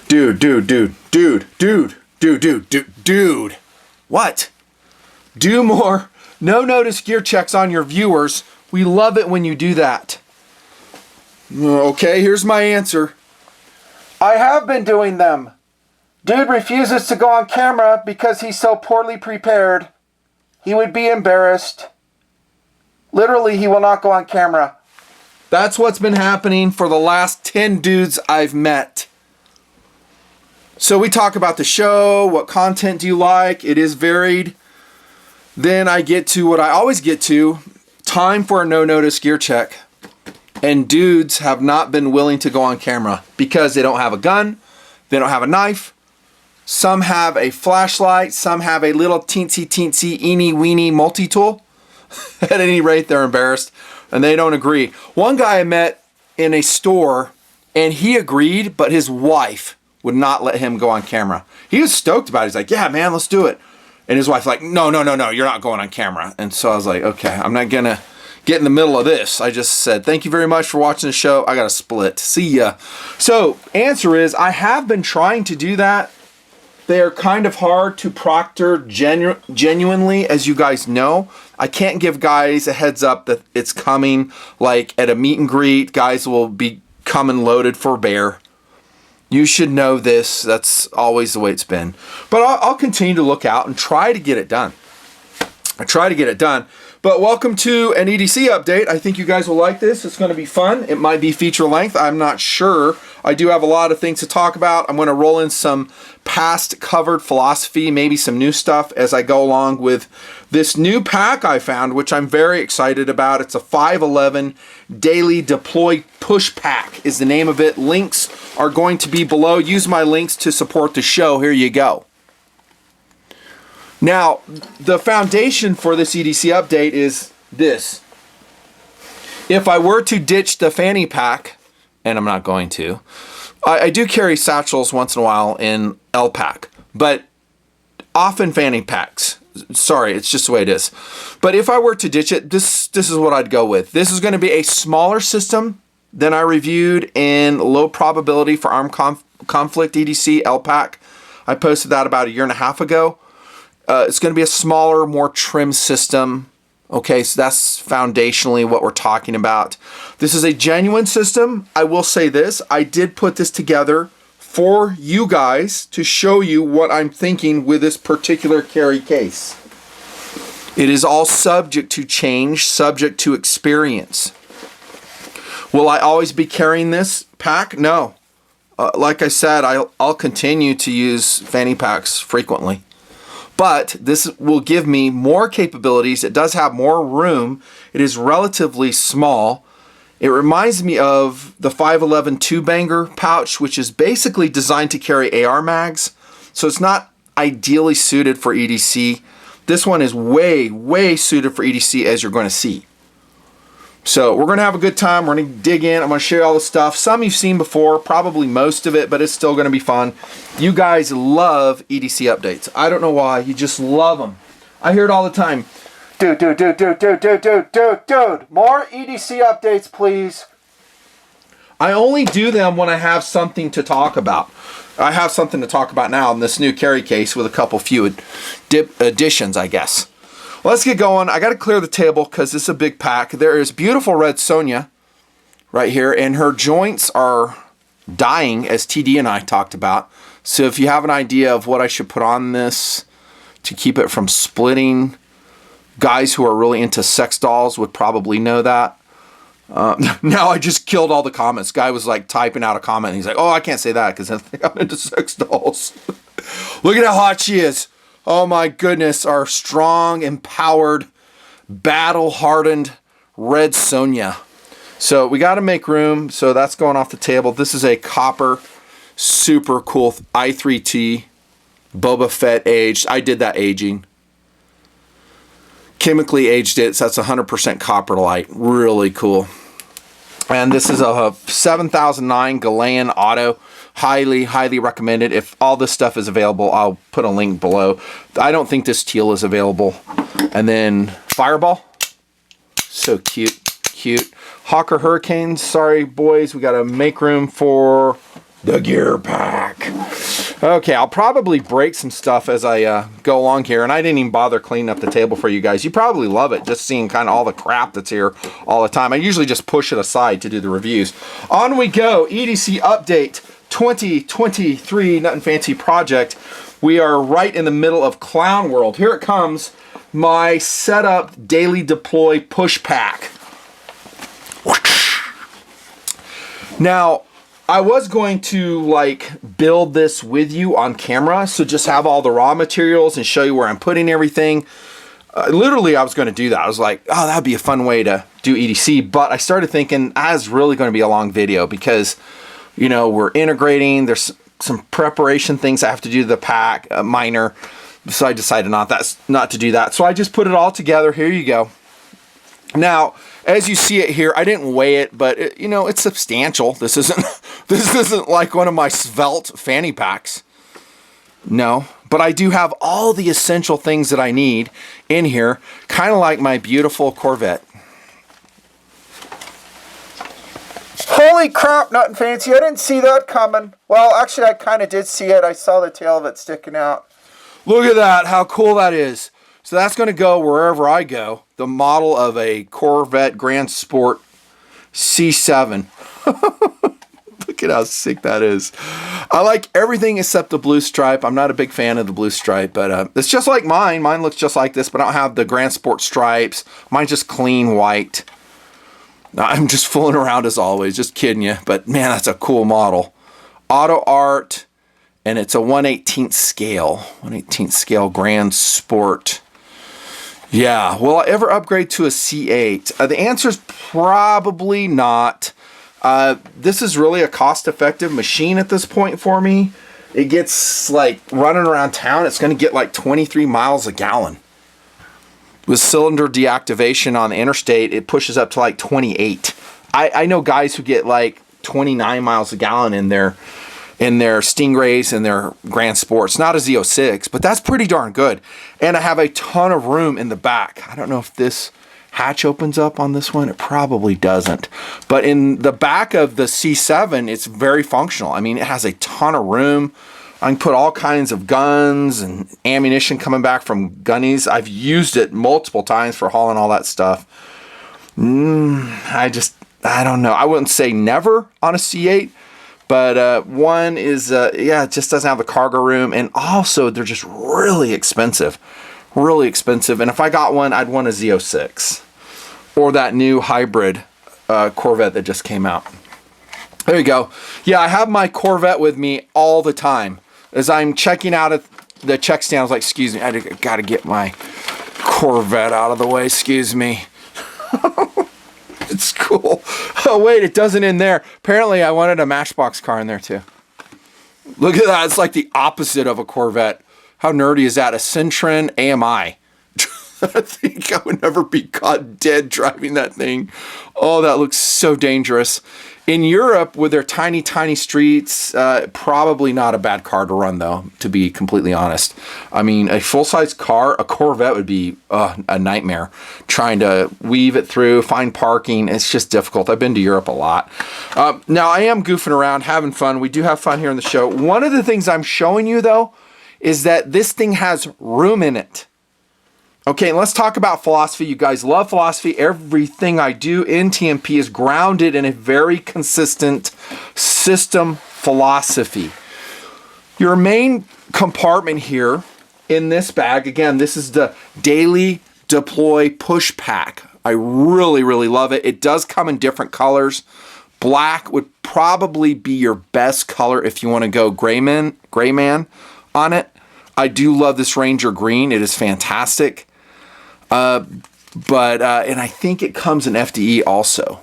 Dude. What? Do more no-notice gear checks on your viewers. We love it when you do that. Okay, here's my answer. I have been doing them. Dude refuses to go on camera because he's so poorly prepared. He would be embarrassed. Literally, he will not go on camera. That's what's been happening for the last 10 dudes I've met. So we talk about the show, what content do you like? It is varied. Then I get to what I always get to, time for a no-notice gear check. And dudes have not been willing to go on camera because they don't have a gun, they don't have a knife. Some have a flashlight, some have a little teensy eeny weeny multi-tool. At any rate, they're embarrassed and they don't agree. One guy I met in a store and he agreed, but his wife would not let him go on camera. He was stoked about it. He's like, yeah, man, let's do it. And his wife's like, no, you're not going on camera. And so I was like, okay, I'm not gonna get in the middle of this. I just said, thank you very much for watching the show. I got to split. See ya. So answer is, I have been trying to do that. They are kind of hard to proctor genuinely, as you guys know. I can't give guys a heads up that it's coming. Like at a meet and greet, guys will be coming loaded for bear. You should know this. That's always the way it's been. But I'll continue to look out and try to get it done. But welcome to an EDC update. I think you guys will like this. It's going to be fun. It might be feature length. I'm not sure. I do have a lot of things to talk about. I'm going to roll in some past covered philosophy, maybe some new stuff as I go along with this new pack I found, which I'm very excited about. It's a 511 Daily Deploy Push Pack is the name of it. Links are going to be below. Use my links to support the show. Here you go. Now, the foundation for this EDC update is this. If I were to ditch the fanny pack, and I'm not going to, I do carry satchels once in a while in L-pack, but often fanny packs. Sorry, it's just the way it is. But if I were to ditch it, this is what I'd go with. This is going to be a smaller system than I reviewed in low probability for armed conflict EDC L-pack. I posted that about a year and a half ago. It's going to be a smaller, more trim system. Okay, so that's foundationally what we're talking about. This is a genuine system. I will say this. I did put this together for you guys to show you what I'm thinking with this particular carry case. It is all subject to change, subject to experience. Will I always be carrying this pack? No. Like I said, I'll continue to use fanny packs frequently. But this will give me more capabilities. It does have more room. It is relatively small. It reminds me of the 511 two-banger pouch, which is basically designed to carry AR mags. So it's not ideally suited for EDC. This one is way suited for EDC, as you're going to see. So we're going to have a good time. We're going to dig in. I'm going to share all the stuff. Some you've seen before, probably most of it, but it's still going to be fun. You guys love EDC updates. I don't know why. You just love them. I hear it all the time. Dude. More EDC updates, please. I only do them when I have something to talk about. I have something to talk about now in this new carry case with a couple few additions, I guess. Let's get going. I got to clear the table because this is a big pack. There is beautiful red Sonia right here, and her joints are dying, as TD and I talked about. So if you have an idea of what I should put on this to keep it from splitting, guys who are really into sex dolls would probably know that. Now I just killed all the comments. Guy was like typing out a comment, and he's like, oh, I can't say that because I think I'm into sex dolls. Look at how hot she is. Oh my goodness, our strong, empowered, battle-hardened red Sonia. So we got to make room, so that's going off the table. This is a copper, super cool I3T, Boba Fett aged. I did that aging. Chemically aged it, so that's 100% copper light. Really cool. And this is a 7009 Ghanaian Auto. Highly recommended. If all this stuff is available, I'll put a link below. I don't think this teal is available. And then Fireball. So cute. Hawker Hurricanes. Sorry, boys. We got to make room for the gear pack. Okay, I'll probably break some stuff as I go along here, and I didn't even bother cleaning up the table for you guys. You probably love it, just seeing kind of all the crap that's here all the time. I usually just push it aside to do the reviews. On we go, EDC Update 2023 Nutnfancy project. We are right in the middle of Clown World. Here it comes, my setup daily deploy push pack. Now, I was going to like build this with you on camera, so just have all the raw materials and show you where I'm putting everything. Literally, I was going to do that. I was like, oh, that'd be a fun way to do EDC. But I started thinking, that's really going to be a long video because, you know, we're integrating. There's some preparation things I have to do to the pack, minor. So I decided not to do that. So I just put it all together. Here you go. Now, as you see it here, I didn't weigh it, but it, you know, it's substantial. This isn't like one of my svelte fanny packs. No, but I do have all the essential things that I need in here, kind of like my beautiful Corvette. Holy crap, Nutnfancy, I didn't see that coming. Well, actually, I kind of did see it. I saw the tail of it sticking out. Look at that, how cool that is. So that's going to go wherever I go. The model of a Corvette Grand Sport C7. Look at how sick that is. I like everything except the blue stripe. I'm not a big fan of the blue stripe, but it's just like mine. Mine looks just like this, but I don't have the Grand Sport stripes. Mine's just clean white. I'm just fooling around as always, just kidding you. But man, that's a cool model. Auto Art, and it's a 1/18 scale. 1/18 scale Grand Sport. Yeah, will I ever upgrade to a C8? The answer is probably not. This is really a cost-effective machine at this point for me. It gets, like, running around town, it's going to get like 23 miles a gallon. With cylinder deactivation on the interstate, it pushes up to like 28. I know guys who get like 29 miles a gallon in their Stingrays and their Grand Sports. Not a Z06, but that's pretty darn good. And I have a ton of room in the back. I don't know if this hatch opens up on this one. It probably doesn't. But in the back of the C7, it's very functional. I mean, it has a ton of room. I can put all kinds of guns and ammunition coming back from gunnies. I've used it multiple times for hauling all that stuff. I don't know. I wouldn't say never on a C8. But one is, yeah, it just doesn't have the cargo room. And also, they're just really expensive. Really expensive. And if I got one, I'd want a Z06. Or that new hybrid Corvette that just came out. There you go. Yeah, I have my Corvette with me all the time. As I'm checking out at the check stand, I was like, excuse me, I got to get my Corvette out of the way. Excuse me. It's cool. Oh, wait, it doesn't in there. Apparently, I wanted a Matchbox car in there, too. Look at that. It's like the opposite of a Corvette. How nerdy is that? A Citroen AMI. I think I would never be caught dead driving that thing. Oh, that looks so dangerous. In Europe, with their tiny, tiny streets, probably not a bad car to run, though, to be completely honest. I mean, a full-size car, a Corvette would be a nightmare. Trying to weave it through, find parking, it's just difficult. I've been to Europe a lot. Now, I am goofing around, having fun. We do have fun here on the show. One of the things I'm showing you, though, is that this thing has room in it. Okay, and let's talk about philosophy. You guys love philosophy. Everything I do in TMP is grounded in a very consistent system philosophy. Your main compartment here in this bag, again, this is the Daily Deploy Push Pack. I really, really love it. It does come in different colors. Black would probably be your best color if you want to go gray man on it. I do love this Ranger Green. It is fantastic. And I think it comes in FDE also.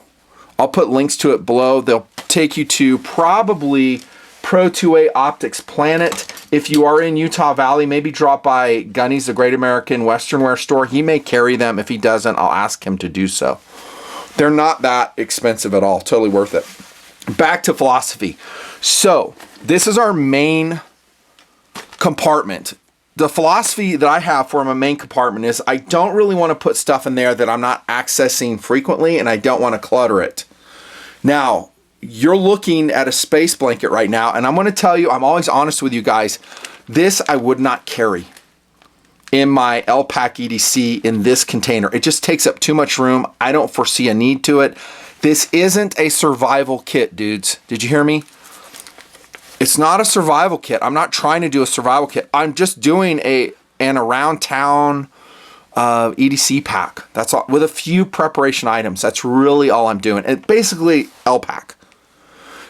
I'll put links to it below. They'll take you to probably Pro 2A Optics Planet. If you are in Utah Valley, maybe drop by Gunny's, the Great American Western Wear store. He may carry them. If he doesn't, I'll ask him to do so. They're not that expensive at all. Totally worth it. Back to philosophy. So, this is our main compartment. The philosophy that I have for my main compartment is I don't really want to put stuff in there that I'm not accessing frequently, and I don't want to clutter it. Now, you're looking at a space blanket right now, and I'm going to tell you, I'm always honest with you guys, this I would not carry in my L-Pack EDC in this container. It just takes up too much room. I don't foresee a need to it. This isn't a survival kit, dudes. Did you hear me? It's not a survival kit. I'm not trying to do a survival kit. I'm just doing an around town EDC pack. That's all, with a few preparation items. That's really all I'm doing. It basically L-Pack.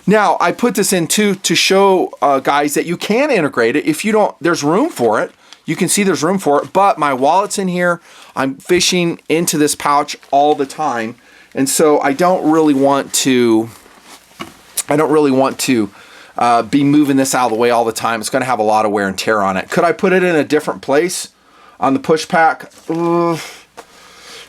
Now, I put this in too to show guys that you can integrate it if you don't, there's room for it. You can see there's room for it, but my wallet's in here. I'm fishing into this pouch all the time. And so I don't really want to be moving this out of the way all the time. It's going to have a lot of wear and tear on it. Could I put it in a different place on the push pack?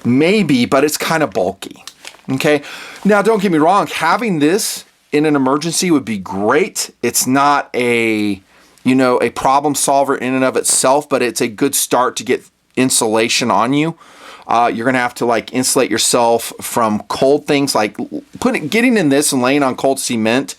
Maybe, but it's kind of bulky. Okay. Now, don't get me wrong. Having this in an emergency would be great. It's not a problem solver in and of itself, but it's a good start to get insulation on you. You're going to have to like insulate yourself from cold things, like getting in this and laying on cold cement.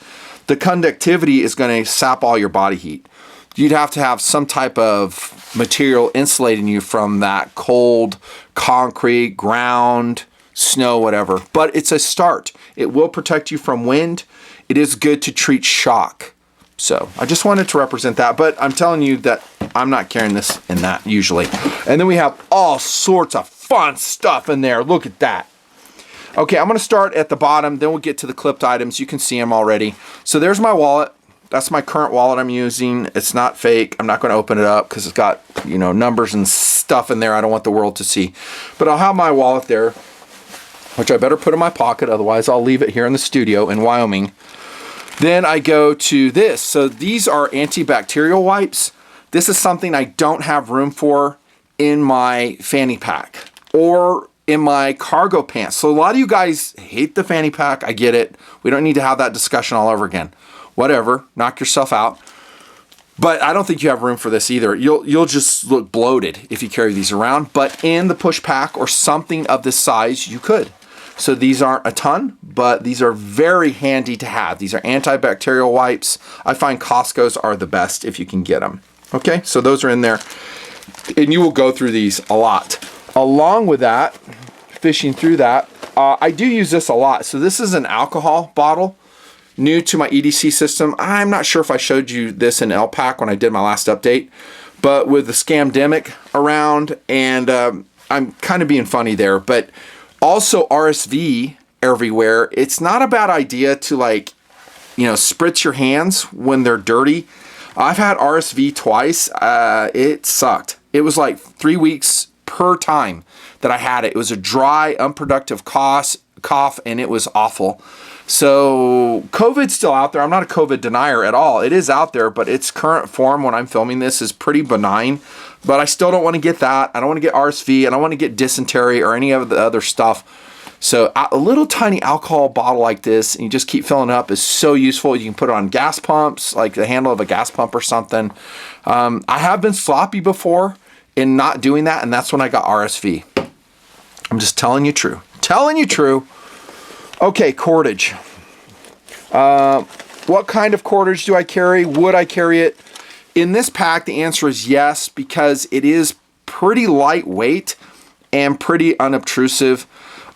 The conductivity is going to sap all your body heat. You'd have to have some type of material insulating you from that cold concrete, ground, snow, whatever. But it's a start. It will protect you from wind. It is good to treat shock. So I just wanted to represent that, but I'm telling you that I'm not carrying this in that usually. And then we have all sorts of fun stuff in there. Look at that. Okay, I'm going to start at the bottom, then we'll get to the clipped items. You can see them already. So there's my wallet. That's my current wallet I'm using. It's not fake. I'm not going to open it up because it's got, numbers and stuff in there I don't want the world to see. But I'll have my wallet there, which I better put in my pocket. Otherwise, I'll leave it here in the studio in Wyoming. Then I go to this. So these are antibacterial wipes. This is something I don't have room for in my fanny pack or in my cargo pants. So a lot of you guys hate the fanny pack. I get it. We don't need to have that discussion all over again. Whatever, knock yourself out. But I don't think you have room for this either. You'll just look bloated if you carry these around. But in the push pack or something of this size, you could. So these aren't a ton, but these are very handy to have. These are antibacterial wipes. I find Costco's are the best if you can get them. Okay, so those are in there. And you will go through these a lot. Along with that, fishing through that, I do use this a lot. So this is an alcohol bottle, new to my EDC system. I'm not sure if I showed you this in L-Pack when I did my last update, but with the scamdemic around, and I'm kind of being funny there, but also RSV everywhere. It's not a bad idea to spritz your hands when they're dirty. I've had RSV twice. It sucked. It was like 3 weeks per time that I had it. It was a dry, unproductive cough, and it was awful. So COVID's still out there. I'm not a COVID denier at all. It is out there, but its current form when I'm filming this is pretty benign. But I still don't want to get that. I don't want to get RSV. I don't want to get dysentery or any of the other stuff. So a little tiny alcohol bottle like this, and you just keep filling up, is so useful. You can put it on gas pumps, like the handle of a gas pump or something. I have been sloppy before in not doing that, and that's when I got RSV. I'm just telling you true. Telling you true. Okay, cordage. What kind of cordage do I carry? Would I carry it? In this pack, the answer is yes, because it is pretty lightweight and pretty unobtrusive.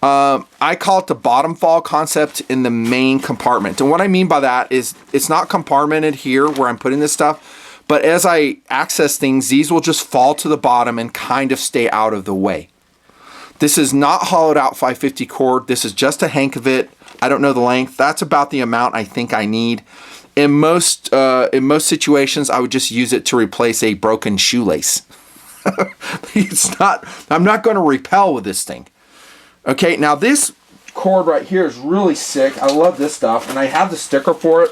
I call it the bottom fall concept in the main compartment. And what I mean by that is it's not compartmented here where I'm putting this stuff, but as I access things, these will just fall to the bottom and kind of stay out of the way. This is not hollowed out 550 cord. This is just a hank of it. I don't know the length. That's about the amount I think I need. In most situations, I would just use it to replace a broken shoelace. I'm not going to repel with this thing. Okay, now this cord right here is really sick. I love this stuff, and I have the sticker for it.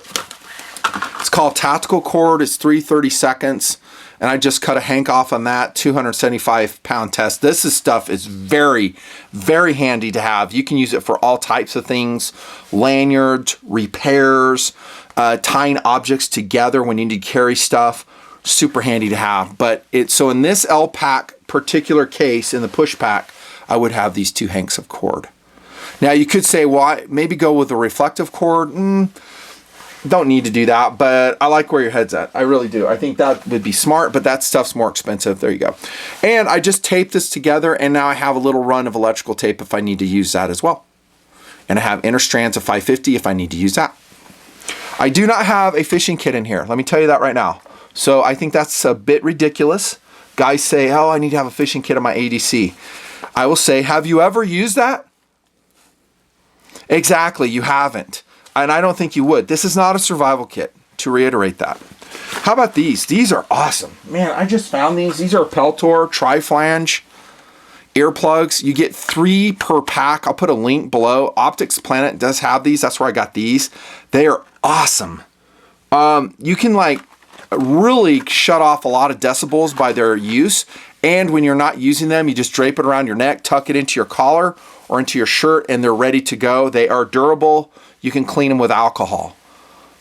It's called Tactical Cord. It's 3/32, and I just cut a hank off on that 275-pound test. Stuff is very, very handy to have. You can use it for all types of things: lanyards, repairs, tying objects together when you need to carry stuff. Super handy to have. So in this L-Pack particular case, in the push pack, I would have these 2 hanks of cord. Now you could say, well, maybe go with a reflective cord. Don't need to do that, but I like where your head's at. I really do. I think that would be smart, but that stuff's more expensive. There you go. And I just taped this together, and now I have a little run of electrical tape if I need to use that as well. And I have inner strands of 550 if I need to use that. I do not have a fishing kit in here. Let me tell you that right now. So I think that's a bit ridiculous. Guys say, oh, I need to have a fishing kit on my ADC. I will say, have you ever used that? Exactly, you haven't. And I don't think you would. This is not a survival kit, to reiterate that. How about these? These are awesome. Man, I just found these. These are Peltor Tri-Flange earplugs. You get 3 per pack. I'll put a link below. Optics Planet does have these. That's where I got these. They are awesome. You can like really shut off a lot of decibels by their use. And when you're not using them, you just drape it around your neck, tuck it into your collar or into your shirt, and they're ready to go. They are durable. You can clean them with alcohol.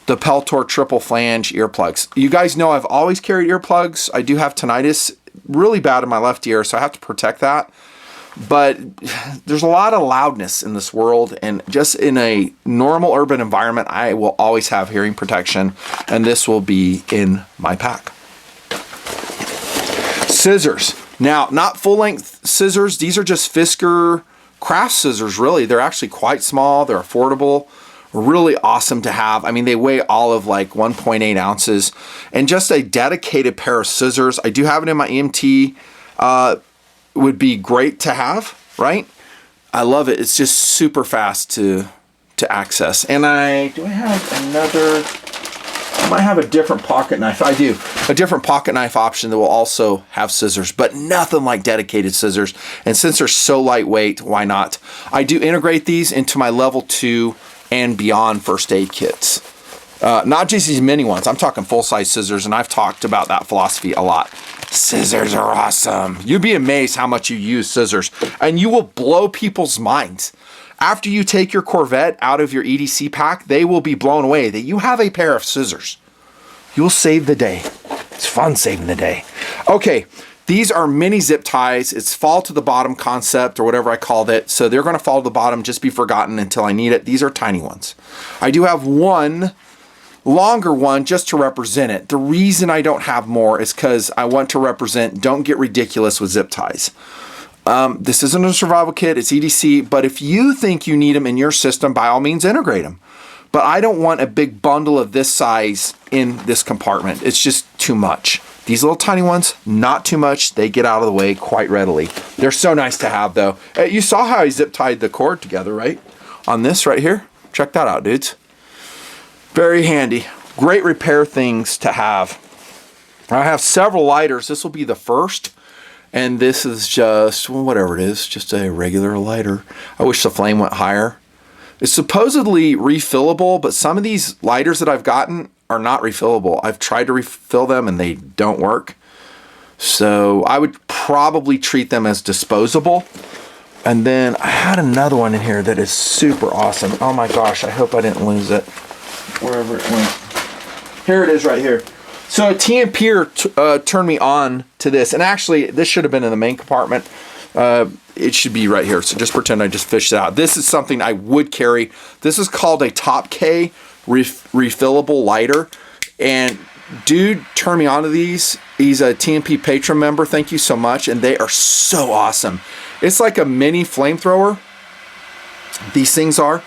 The Peltor Triple Flange earplugs. You guys know I've always carried earplugs. I do have tinnitus really bad in my left ear, so I have to protect that. But there's a lot of loudness in this world, and just in a normal urban environment, I will always have hearing protection, and this will be in my pack. Scissors. Now, not full-length scissors. These are just Fisker craft scissors, really. They're actually quite small. They're affordable. Really awesome to have. I mean, they weigh all of like 1.8 ounces. And just a dedicated pair of scissors. I do have it in my EMT. Would be great to have, right? I love it. It's just super fast to access. And I might have a different pocket knife. I do. A different pocket knife option that will also have scissors, but nothing like dedicated scissors. And since they're so lightweight, why not? I do integrate these into my level 2 and beyond first aid kits. Not just these mini ones. I'm talking full-size scissors, and I've talked about that philosophy a lot. Scissors are awesome. You'd be amazed how much you use scissors, and you will blow people's minds. After you take your Corvette out of your EDC pack, they will be blown away that you have a pair of scissors. You'll save the day. It's fun saving the day. Okay, these are mini zip ties. It's fall to the bottom concept or whatever I called it. So they're going to fall to the bottom, just be forgotten until I need it. These are tiny ones. I do have one longer one just to represent it. The reason I don't have more is because I want to represent, don't get ridiculous with zip ties. This isn't a survival kit, it's EDC, but if you think you need them in your system, by all means integrate them. But I don't want a big bundle of this size in this compartment. It's just too much. These little tiny ones, not too much. They get out of the way quite readily. They're so nice to have though. You saw how I zip tied the cord together, right? On this right here. Check that out, dudes. Very handy. Great repair things to have. I have several lighters. This will be the first. And this is just, well, whatever it is, just a regular lighter. I wish the flame went higher. It's supposedly refillable, but some of these lighters that I've gotten are not refillable. I've tried to refill them and they don't work. So I would probably treat them as disposable. And then I had another one in here that is super awesome. Oh my gosh, I hope I didn't lose it. Wherever it went. Here it is right here. So TMP turned me on to this, and actually this should have been in the main compartment. It should be right here, so just pretend I just fished it out. This is something I would carry. This is called a Top K refillable lighter, and dude turned me on to these. He's a TMP patron member, thank you so much, and they are so awesome. It's like a mini flamethrower. These things are.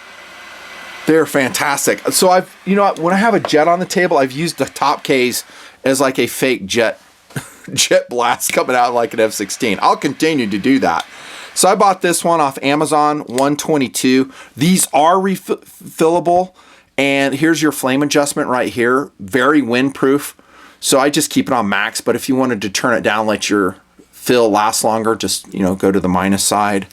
They're fantastic. So when I have a jet on the table, I've used the Top Ks as like a fake jet blast coming out like an F-16. I'll continue to do that. So I bought this one off Amazon, $122. These are refillable, and here's your flame adjustment right here. Very windproof. So I just keep it on max, but if you wanted to turn it down, let your fill last longer, just go to the minus side.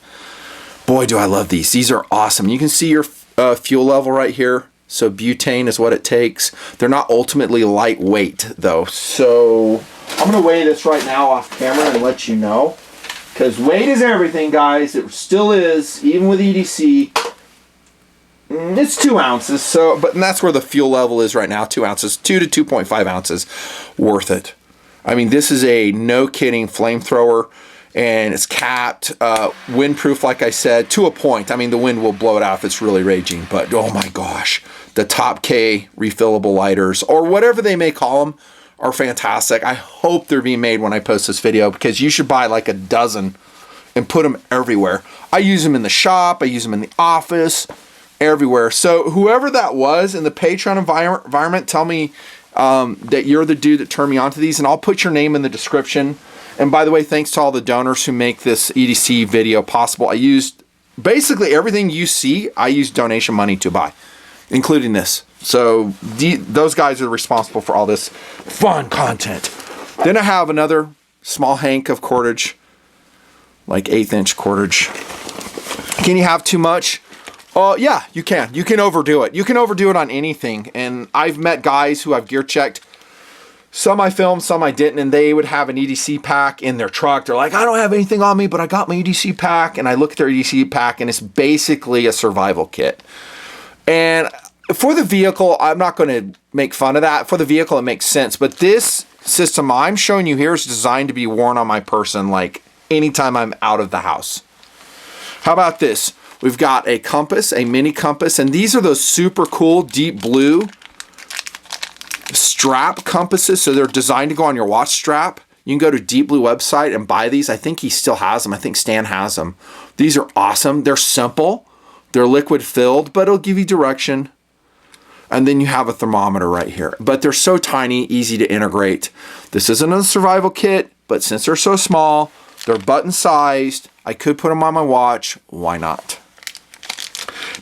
Boy, do I love these. These are awesome. You can see your fuel level right here. So butane is what it takes. They're not ultimately lightweight though. So I'm gonna weigh this right now off camera and let you know. Because weight is everything, guys. It still is, even with EDC. It's 2 ounces. So, and that's where the fuel level is right now, 2 ounces, 2 to 2.5 ounces, worth it. I mean, this is a no kidding flamethrower. and it's capped, windproof, like I said, to a point. I mean, the wind will blow it out if it's really raging, but oh my gosh, the Top K refillable lighters, or whatever they may call them, are fantastic. I hope they're being made when I post this video, because you should buy like a dozen and put them everywhere. I use them in the shop, I use them in the office, everywhere. So whoever that was in the Patreon environment, tell me that you're the dude that turned me onto these, and I'll put your name in the description. And by the way, thanks to all the donors who make this EDC video possible. I used basically everything you see, I used donation money to buy, including this. So those guys are responsible for all this fun content. Then I have another small hank of cordage, like 1/8 inch cordage. Can you have too much? Yeah, you can. You can overdo it. You can overdo it on anything. And I've met guys who I've gear checked. Some I filmed, some I didn't, and they would have an EDC pack in their truck. They're like, I don't have anything on me, but I got my EDC pack. And I look at their EDC pack, and it's basically a survival kit. And for the vehicle, I'm not going to make fun of that. For the vehicle, it makes sense. But this system I'm showing you here is designed to be worn on my person like anytime I'm out of the house. How about this? We've got a compass, a mini compass, and these are those super cool deep blue strap compasses. So they're designed to go on your watch strap. You can go to Deep Blue website and buy these. I think he still has them. I think Stan has them. These are awesome. They're simple. They're liquid filled, but it'll give you direction. And then you have a thermometer right here. But they're so tiny, easy to integrate. This isn't a survival kit, but since they're so small, they're button sized. I could put them on my watch. Why not?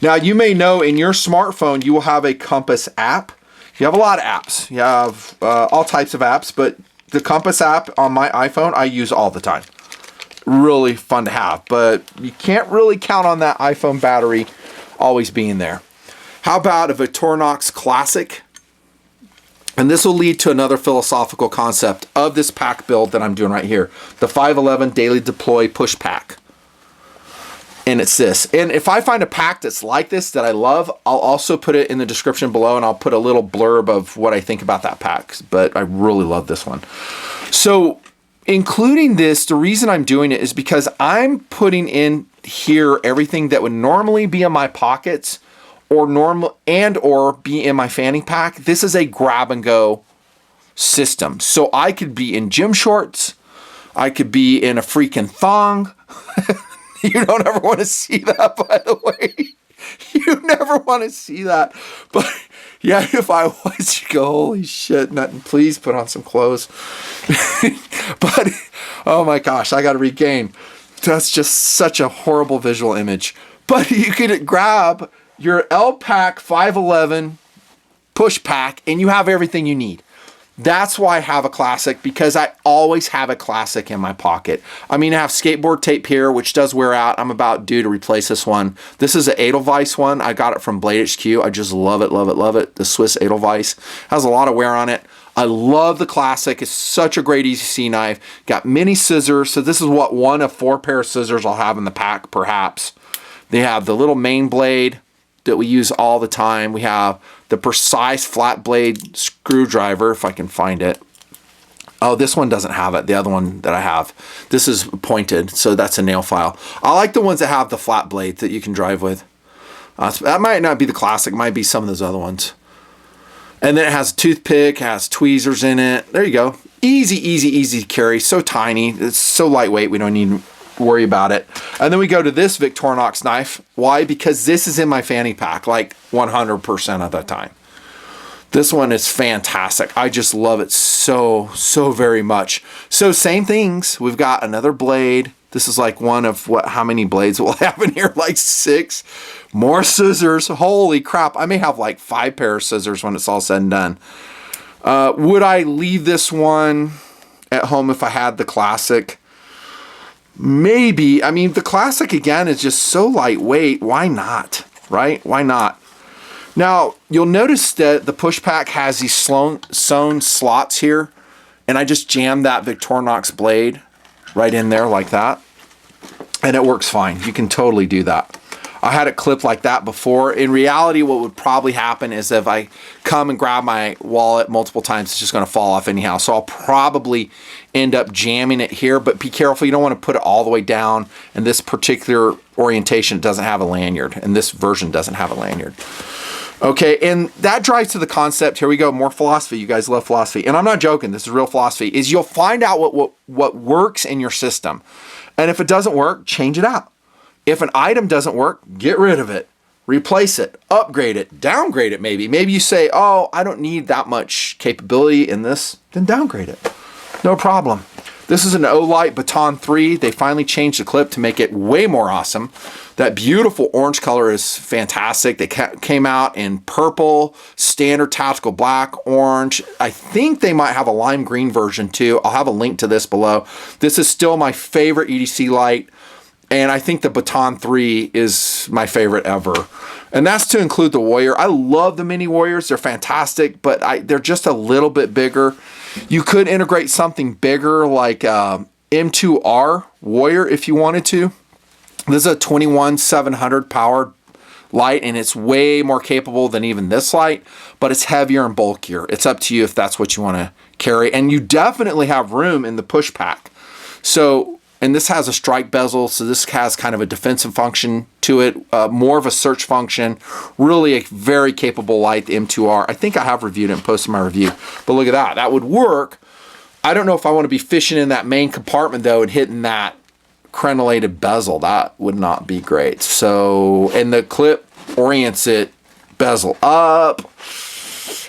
Now, you may know in your smartphone, you will have a compass app. You have a lot of apps. You have all types of apps, but the compass app on my iPhone, I use all the time. Really fun to have, but you can't really count on that iPhone battery always being there. How about a Victorinox Classic? And this will lead to another philosophical concept of this pack build that I'm doing right here. The 511 Daily Deploy Push Pack. And it's this. And if I find a pack that's like this that I love, I'll also put it in the description below, and I'll put a little blurb of what I think about that pack. But I really love this one. So including this, the reason I'm doing it is because I'm putting in here everything that would normally be in my pockets or be in my fanny pack. This is a grab and go system. So I could be in gym shorts. I could be in a freaking thong. You don't ever want to see that, by the way. You never want to see that. But yeah, if I was, you go, holy shit, Nutton, please put on some clothes. But oh my gosh, I got to regain. That's just such a horrible visual image. But you could grab your L-Pack 511 push pack and you have everything you need. That's why I have a Classic, because I always have a Classic in my pocket. I mean, I have skateboard tape here, which does wear out. I'm about due to replace this one. This is an Edelweiss one. I got it from Blade HQ. I just love it, love it, love it. The Swiss Edelweiss has a lot of wear on it. I love the Classic. It's such a great EDC knife. Got mini scissors. So this is what, one of 4 pair of scissors I'll have in the pack, perhaps. They have the little main blade that we use all the time. We have the precise flat blade screwdriver, if I can find it. Oh, this one doesn't have it. The other one that I have, this is pointed, so that's a nail file. I like the ones that have the flat blade that you can drive with. That might not be the Classic, might be some of those other ones. And then it has a toothpick, has tweezers in it. There you go. Easy, easy, easy to carry. So tiny. It's so lightweight, we don't need worry about it. And then we go to this Victorinox knife. Why? Because this is in my fanny pack like 100% of the time. This one is fantastic. I just love it so very much. So same things. We've got another blade. This is like one of how many blades we'll have in here? Like 6. More scissors. Holy crap. I may have like 5 pair of scissors when it's all said and done. Would I leave this one at home if I had the Classic? Maybe. I mean, the Classic, again, is just so lightweight. Why not? Right? Why not? Now, you'll notice that the push pack has these sewn slots here. And I just jammed that Victorinox blade right in there like that. And it works fine. You can totally do that. I had it clipped like that before. In reality, what would probably happen is if I come and grab my wallet multiple times, it's just going to fall off anyhow. So I'll probably end up jamming it here, but be careful. You don't want to put it all the way down. And this particular orientation doesn't have a lanyard, and this version doesn't have a lanyard. Okay, and that drives to the concept. Here we go, more philosophy. You guys love philosophy. And I'm not joking, this is real philosophy, is you'll find out what works in your system. And if it doesn't work, change it out. If an item doesn't work, get rid of it, replace it, upgrade it, downgrade it maybe. Maybe you say, oh, I don't need that much capability in this, then downgrade it. No problem. This is an Olight Baton 3. They finally changed the clip to make it way more awesome. That beautiful orange color is fantastic. They came out in purple, standard tactical black, orange. I think they might have a lime green version too. I'll have a link to this below. This is still my favorite EDC light. And I think the Baton 3 is my favorite ever. And that's to include the Warrior. I love the Mini Warriors. They're fantastic, but they're just a little bit bigger. You could integrate something bigger like M2R Warrior if you wanted to. This is a 21700 powered light, and it's way more capable than even this light, but it's heavier and bulkier. It's up to you if that's what you want to carry. And you definitely have room in the push pack. So, and this has a strike bezel, so this has kind of a defensive function to it, more of a search function. Really a very capable light, the M2R. I think I have reviewed it and posted my review, but look at that. That would work. I don't know if I want to be fishing in that main compartment though and hitting that crenellated bezel. That would not be great. So, and the clip orients it bezel up.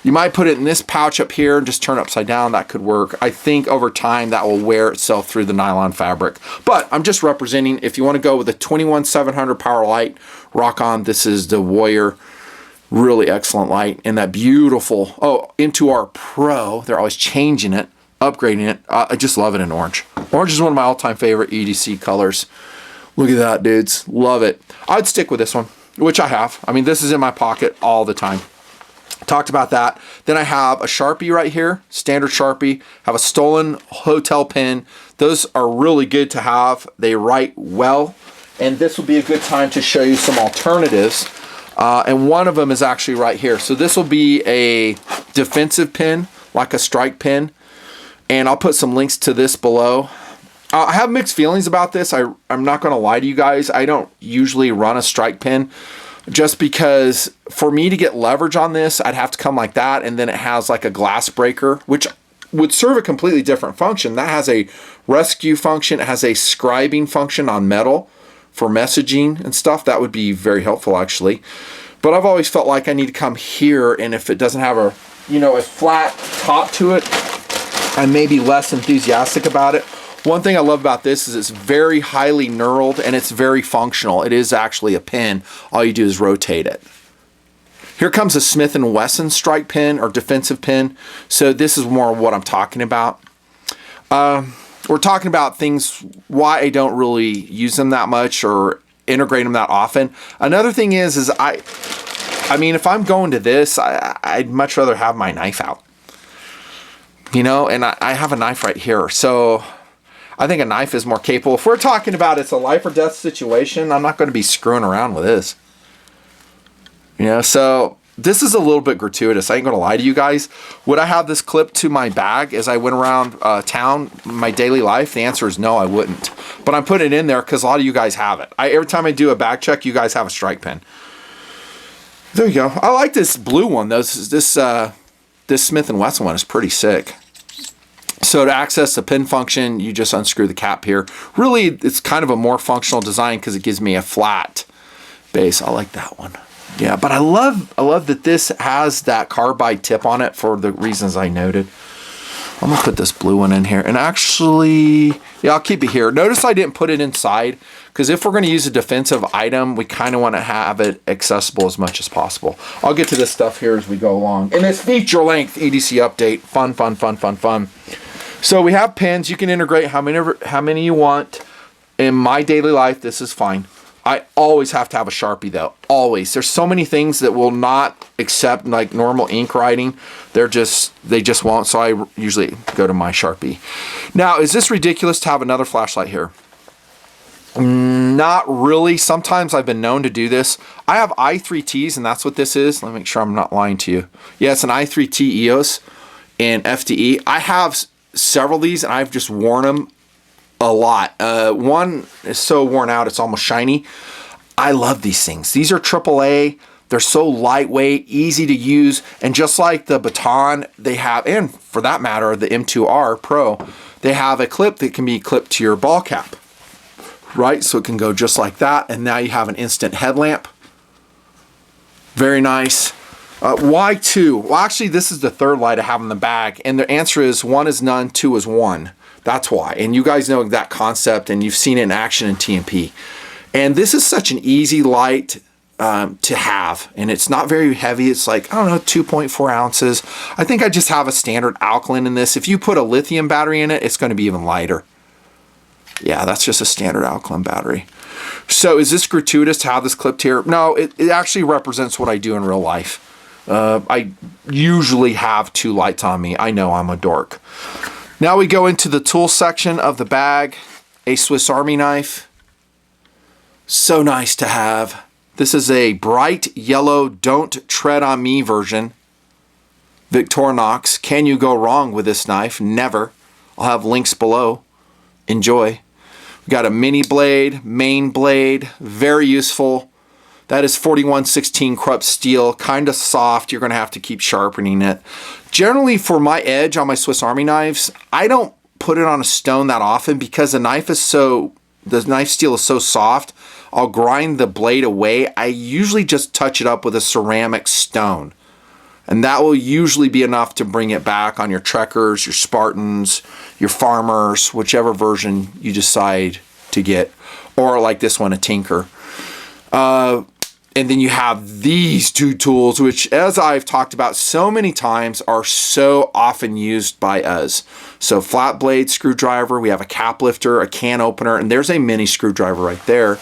You might put it in this pouch up here and just turn it upside down. That could work. I think over time that will wear itself through the nylon fabric. But I'm just representing, if you want to go with a 21700 power light, rock on. This is the Warrior. Really excellent light. And that beautiful, M2R Pro. They're always changing it, upgrading it. I just love it in orange. Orange is one of my all-time favorite EDC colors. Look at that, dudes. Love it. I'd stick with this one, which I have. I mean, this is in my pocket all the time. Talked about that. Then I have a Sharpie right here, standard Sharpie. Have a stolen hotel pen. Those are really good to have. They write well. And this will be a good time to show you some alternatives. And one of them is actually right here. So this will be a defensive pen, like a strike pen. And I'll put some links to this below. I have mixed feelings about this. I'm not going to lie to you guys. I don't usually run a strike pen, just because for me to get leverage on this, I'd have to come like that, and then it has like a glass breaker, which would serve a completely different function. That has a rescue function. It has a scribing function on metal for messaging and stuff. That would be very helpful, actually. But I've always felt like I need to come here, and if it doesn't have a flat top to it, I may be less enthusiastic about it. One thing I love about this is it's very highly knurled and it's very functional. It is actually a pen. All you do is rotate it. Here comes a Smith & Wesson strike pen or defensive pen. So this is more what I'm talking about. We're talking about things why I don't really use them that much or integrate them that often. Another thing is I mean, if I'm going to this, I'd much rather have my knife out. And I have a knife right here. So I think a knife is more capable. If we're talking about it's a life or death situation, I'm not going to be screwing around with this. So this is a little bit gratuitous. I ain't going to lie to you guys. Would I have this clipped to my bag as I went around town, my daily life? The answer is no, I wouldn't. But I'm putting it in there because a lot of you guys have it. Every time I do a bag check, you guys have a strike pen. There you go. I like this blue one. This Smith & Wesson one is pretty sick. So to access the pen function, you just unscrew the cap here. Really, it's kind of a more functional design because it gives me a flat base. I like that one. Yeah, but I love that this has that carbide tip on it for the reasons I noted. I'm gonna put this blue one in here, and actually, yeah, I'll keep it here. Notice I didn't put it inside because if we're gonna use a defensive item, we kind of want to have it accessible as much as possible. I'll get to this stuff here as we go along. And this feature length EDC update, fun, fun, fun, fun, fun. So we have pens. You can integrate how many you want. In my daily life, this is fine. I always have to have a Sharpie though, always. There's so many things that will not accept like normal ink writing. They just won't, so I usually go to my Sharpie. Now, is this ridiculous to have another flashlight here? Not really. Sometimes I've been known to do this. I have i3Ts, and that's what this is. Let me make sure I'm not lying to you. Yeah, it's an i3T EOS in FDE. I have several of these, and I've just worn them a lot. One is so worn out, it's almost shiny. I love these things. These are AAA. They're so lightweight, easy to use, and just like the baton, they have, and for that matter, the M2R Pro, they have a clip that can be clipped to your ball cap, right? So it can go just like that, and now you have an instant headlamp. Very nice. Why two? Well, actually, this is the third light I have in the bag, and the answer is 1 is none, 2 is 1. That's why, and you guys know that concept, and you've seen it in action in TMP. And this is such an easy light to have, and it's not very heavy. It's like, I don't know, 2.4 ounces. I think I just have a standard alkaline in this. If you put a lithium battery in it, it's going to be even lighter. Yeah, that's just a standard alkaline battery. So is this gratuitous to have this clipped here? No, it actually represents what I do in real life. I usually have 2 lights on me. I know I'm a dork. Now we go into the tool section of the bag. A Swiss Army knife. So nice to have. This is a bright yellow Don't Tread on Me version. Victorinox. Can you go wrong with this knife? Never. I'll have links below. Enjoy. We got a mini blade, main blade, very useful. That is 4116 Krupp steel, kind of soft. You're going to have to keep sharpening it. Generally, for my edge on my Swiss Army knives, I don't put it on a stone that often because the knife steel is so soft. I'll grind the blade away. I usually just touch it up with a ceramic stone. And that will usually be enough to bring it back on your Trekkers, your Spartans, your Farmers, whichever version you decide to get. Or like this one, a Tinker. And then you have these 2 tools, which, as I've talked about so many times, are so often used by us. So flat blade screwdriver, we have a cap lifter, a can opener, and there's a mini screwdriver right there.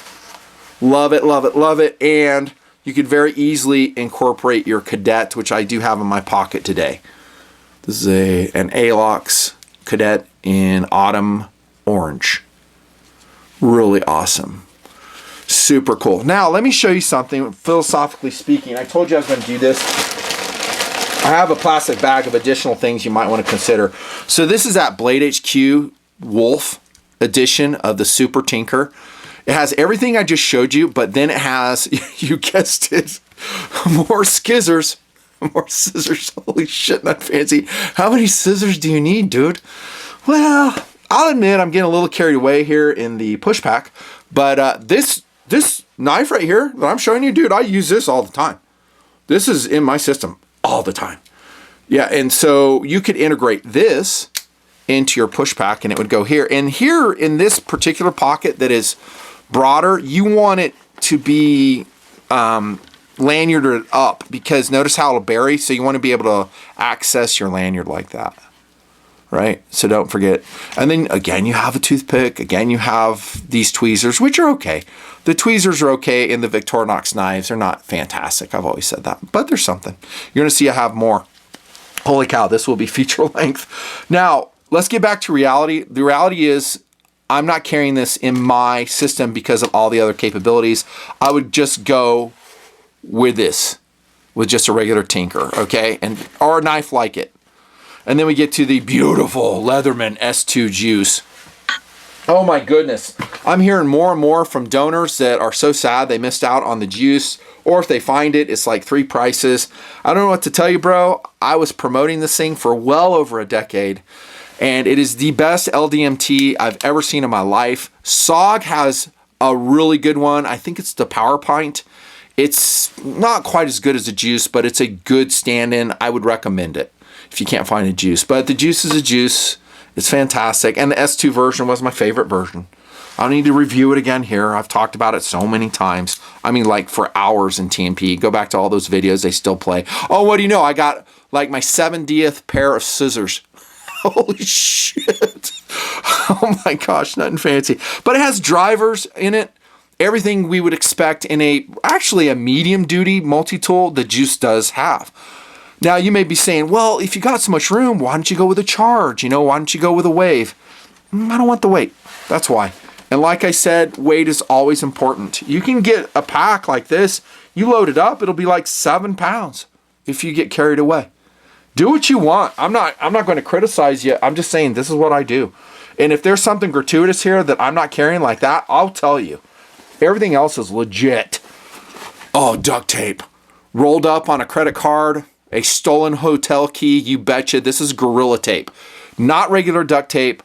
Love it, love it, love it. And you could very easily incorporate your Cadet, which I do have in my pocket today. This is an Alox Cadet in autumn orange. Really awesome. Super cool. Now, let me show you something, philosophically speaking. I told you I was going to do this. I have a plastic bag of additional things you might want to consider. So this is that Blade HQ Wolf edition of the Super Tinker. It has everything I just showed you, but then it has, you guessed it, more scissors. More scissors. Holy shit, Nutnfancy. How many scissors do you need, dude? Well, I'll admit I'm getting a little carried away here in the push pack, but this knife right here that I'm showing you, dude, I use this all the time. This is in my system all the time. Yeah, and so you could integrate this into your push pack and it would go here. And here in this particular pocket that is broader, you want it to be lanyarded up because notice how it'll bury. So you want to be able to access your lanyard like that. Right? So don't forget. And then again, you have a toothpick. Again, you have these tweezers, which are okay. The tweezers are okay in the Victorinox knives. They're not fantastic. I've always said that, but there's something. You're going to see I have more. Holy cow, this will be feature length. Now, let's get back to reality. The reality is I'm not carrying this in my system because of all the other capabilities. I would just go with this, with just a regular Tinker, okay? Or a knife like it. And then we get to the beautiful Leatherman S2 Juice. Oh my goodness. I'm hearing more and more from donors that are so sad they missed out on the juice. Or if they find it, it's like 3 prices. I don't know what to tell you, bro. I was promoting this thing for well over a decade. And it is the best LDMT I've ever seen in my life. SOG has a really good one. I think it's the Power Pint. It's not quite as good as the juice, but it's a good stand-in. I would recommend it if you can't find a juice. But the juice is a juice. It's fantastic. And the S2 version was my favorite version. I don't need to review it again here. I've talked about it so many times. I mean, like for hours in TMP. Go back to all those videos. They still play. Oh, what do you know? I got like my 70th pair of scissors. Holy shit. Oh my gosh, Nutnfancy. But it has drivers in it. Everything we would expect in actually a medium duty multi-tool, the Juice does have. Now you may be saying, well, if you got so much room, why don't you go with a Charge? You know, why don't you go with a Wave? I don't want the weight. That's why. And like I said, weight is always important. You can get a pack like this, you load it up, it'll be like 7 pounds if you get carried away. Do what you want. I'm not going to criticize you. I'm just saying this is what I do. And if there's something gratuitous here that I'm not carrying like that, I'll tell you. Everything else is legit. Oh, duct tape. Rolled up on a credit card, a stolen hotel key, you betcha. This is Gorilla Tape. Not regular duct tape.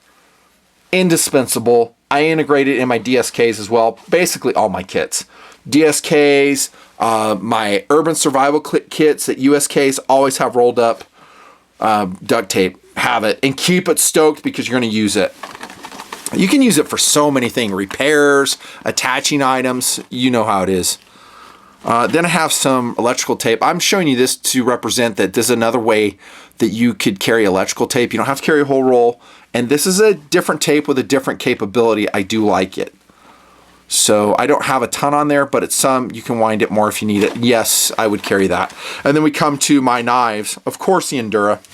Indispensable. I integrate it in my DSKs as well. Basically all my kits. DSKs, my urban survival kits that USKs always have rolled up duct tape. Have it and keep it stoked because you're going to use it. You can use it for so many things. Repairs, attaching items. You know how it is. Then I have some electrical tape. I'm showing you this to represent that this is another way that you could carry electrical tape. You don't have to carry a whole roll. And this is a different tape with a different capability. I do like it. So I don't have a ton on there, but it's some. You can wind it more if you need it. Yes, I would carry that. And then we come to my knives. Of course, the Endura.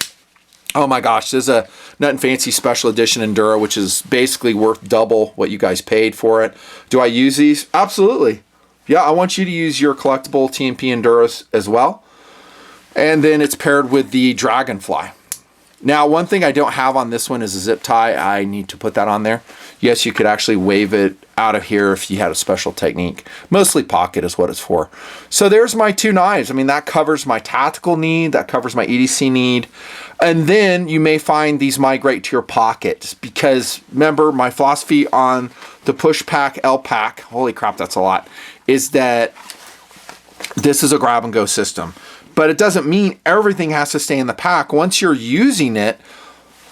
Oh my gosh, this is a Nutnfancy Special Edition Endura, which is basically worth double what you guys paid for it. Do I use these? Absolutely. Yeah, I want you to use your collectible TNP Enduras as well. And then it's paired with the Dragonfly. Now, one thing I don't have on this one is a zip tie. I need to put that on there. Yes, you could actually wave it out of here if you had a special technique. Mostly pocket is what it's for. So there's my 2 knives. I mean, that covers my tactical need. That covers my EDC need. And then you may find these migrate to your pocket because remember my philosophy on the push pack, L pack, holy crap, that's a lot, is that this is a grab and go system. But it doesn't mean everything has to stay in the pack. Once you're using it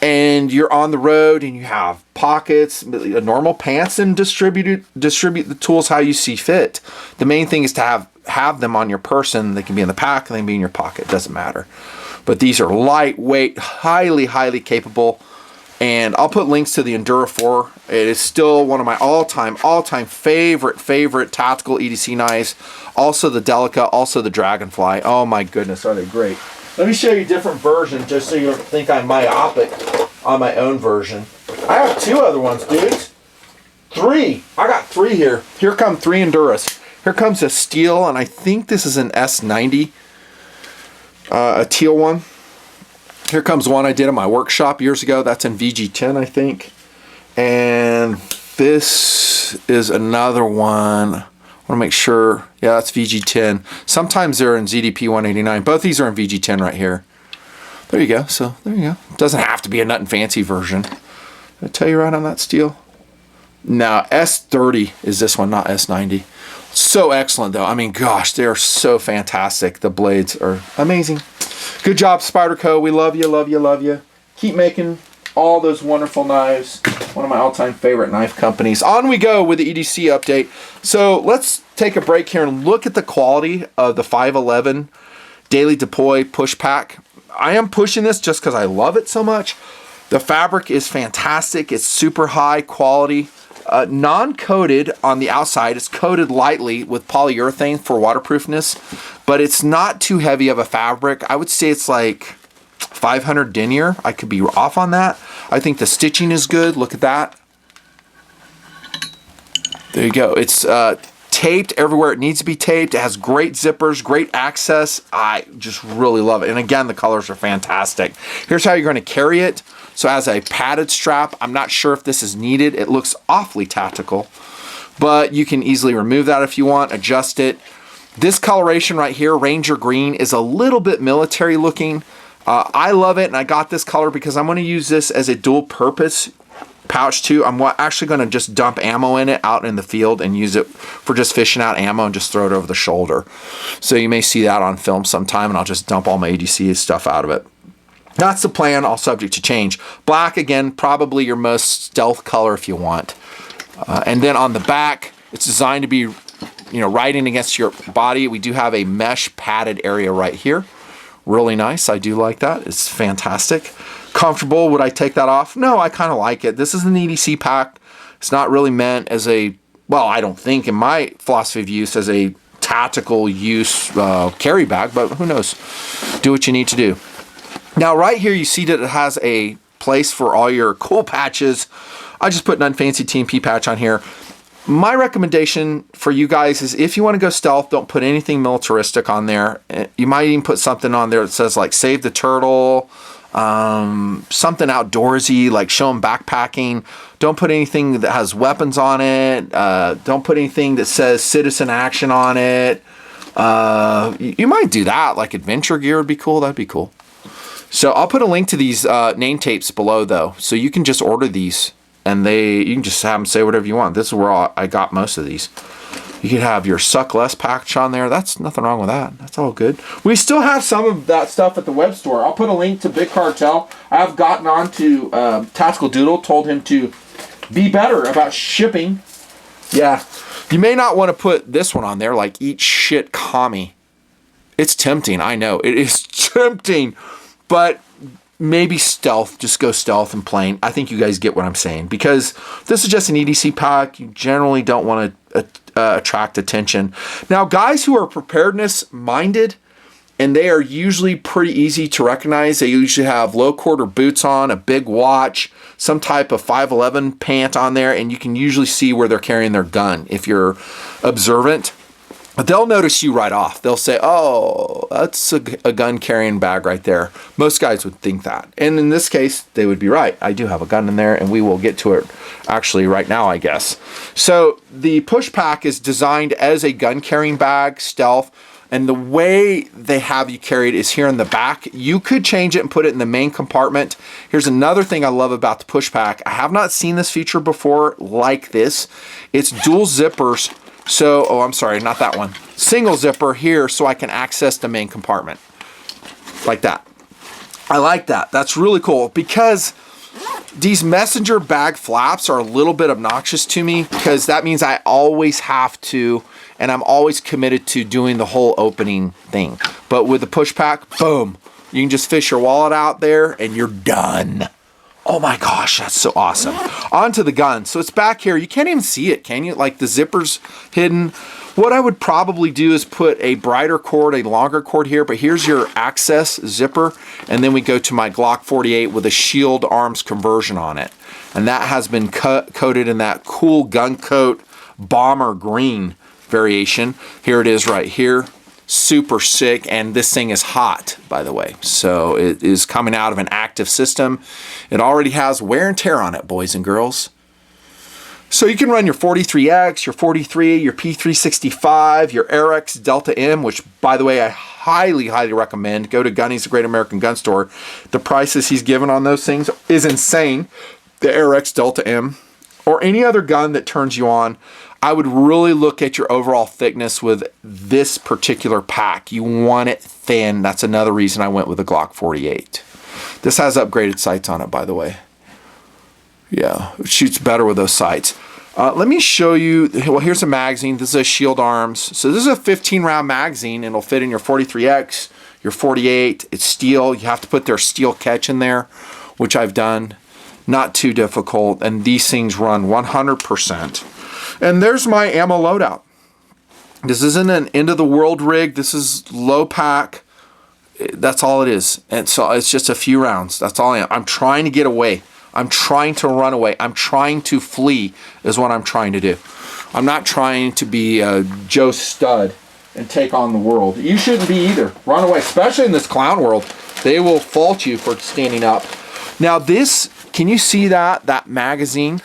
and you're on the road and you have pockets, normal pants, and distribute the tools how you see fit. The main thing is to have them on your person. They can be in the pack, they can be in your pocket, doesn't matter. But these are lightweight, highly capable. And I'll put links to the Endura 4. It is still one of my all-time favorite tactical EDC knives. Also the Delica, also the Dragonfly. Oh my goodness, are they great. Let me show you a different version just so you don't think I'm myopic on my own version. I have 2 other ones, dudes. 3. I got 3 here. Here come 3 Enduras. Here comes a steel, and I think this is an S90. A teal one. Here comes one I did in my workshop years ago. That's in VG10, I think. And this is another one. I want to make sure. Yeah, that's VG10. Sometimes they're in ZDP 189. Both these are in VG10 right here. There you go. So there you go. It doesn't have to be a Nutnfancy version. Did I tell you right on that steel? No, S30 is this one, not S90. So excellent, though. I mean, gosh, they are so fantastic. The blades are amazing. Good job, Spyderco. We love you, love you, love you. Keep making all those wonderful knives. One of my all-time favorite knife companies. On we go with the EDC update. So let's take a break here and look at the quality of the 511 Daily Deploy Push Pack. I am pushing this just because I love it so much. The fabric is fantastic. It's super high quality. Non-coated on the outside. It's coated lightly with polyurethane for waterproofness, but it's not too heavy of a fabric. I would say it's like 500 denier. I could be off on that. I think the stitching is good. Look at that. There you go. It's taped everywhere it needs to be taped. It has great zippers, great access. I just really love it. And again, the colors are fantastic. Here's how you're going to carry it. So as a padded strap, I'm not sure if this is needed. It looks awfully tactical, but you can easily remove that if you want, adjust it. This coloration right here, Ranger Green, is a little bit military looking. I love it, and I got this color because I'm going to use this as a dual purpose pouch too. I'm actually going to just dump ammo in it out in the field and use it for just fishing out ammo and just throw it over the shoulder. So you may see that on film sometime, and I'll just dump all my ADC stuff out of it. That's the plan, all subject to change. Black, again, probably your most stealth color if you want. And then on the back, it's designed to be, riding against your body. We do have a mesh padded area right here. Really nice. I do like that. It's fantastic. Comfortable. Would I take that off? No, I kind of like it. This is an EDC pack. It's not really meant as a, well, I don't think in my philosophy of use as a tactical use carry bag, but who knows? Do what you need to do. Now right here you see that it has a place for all your cool patches. I just put Nutnfancy TMP patch on here. My recommendation for you guys is if you want to go stealth, don't put anything militaristic on there. You might even put something on there that says like save the turtle, something outdoorsy, like show them backpacking. Don't put anything that has weapons on it. Don't put anything that says citizen action on it. You might do that, like adventure gear would be cool. That'd be cool. So I'll put a link to these name tapes below though, so you can just order these. And you can just have them say whatever you want. This is where I got most of these. You could have your Suck Less patch on there. That's nothing wrong with that. That's all good. We still have some of that stuff at the web store. I'll put a link to Big Cartel. I've gotten on to Tactical Doodle, told him to be better about shipping. Yeah. You may not want to put this one on there, like eat shit commie. It's tempting. I know. It is tempting. But maybe stealth, just go stealth and plain. I think you guys get what I'm saying, because this is just an EDC pack. You generally don't want to attract attention. Now, guys who are preparedness minded, and they are usually pretty easy to recognize. They usually have low quarter boots on, a big watch, some type of 511 pant on there, and you can usually see where they're carrying their gun if you're observant. But they'll notice you right off. They'll say, oh, that's a gun carrying bag right there. Most guys would think that. And in this case, they would be right. I do have a gun in there, and we will get to it actually right now, I guess. So the push pack is designed as a gun carrying bag, stealth. And the way they have you carry it is here in the back. You could change it and put it in the main compartment. Here's another thing I love about the push pack. I have not seen this feature before like this. It's dual zippers. So, oh, I'm sorry, not that one. Single zipper here so I can access the main compartment. Like that. I like that. That's really cool because these messenger bag flaps are a little bit obnoxious to me, because that means I always have to, and I'm always committed to doing the whole opening thing. But with the push pack, boom, you can just fish your wallet out there and you're done. Oh my gosh, that's so awesome. Onto the gun. So it's back here. You can't even see it, can you? Like the zipper's hidden. What I would probably do is put a brighter cord, a longer cord here, but here's your access zipper. And then we go to my Glock 48 with a shield arms conversion on it. And that has been coated in that cool gun coat bomber green variation. Here it is right here. Super sick, and this thing is hot, by the way. So it is coming out of an active system. It already has wear and tear on it, boys and girls. So you can run your 43X, your 43, your P365, your Airx Delta M, which, by the way, I highly, highly recommend. Go to Gunny's, the Great American Gun Store. The prices he's given on those things is insane. The Airx Delta M, or any other gun that turns you on. I would really look at your overall thickness with this particular pack. You want it thin. That's another reason I went with the Glock 48. This has upgraded sights on it, by the way. Yeah, it shoots better with those sights. Let me show you. Well, here's a magazine. This is a shield arms. So this is a 15-round magazine, and it'll fit in your 43X, your 48. It's steel. You have to put their steel catch in there, which I've done. Not too difficult. And these things run 100%. And there's my ammo loadout. This isn't an end of the world rig. This is low pack. That's all it is. And so it's just a few rounds. That's all I am. I'm trying to get away. I'm trying to run away. I'm trying to flee is what I'm trying to do. I'm not trying to be Joe Stud and take on the world. You shouldn't be either. Run away, especially in this clown world. They will fault you for standing up. Now this, can you see that magazine?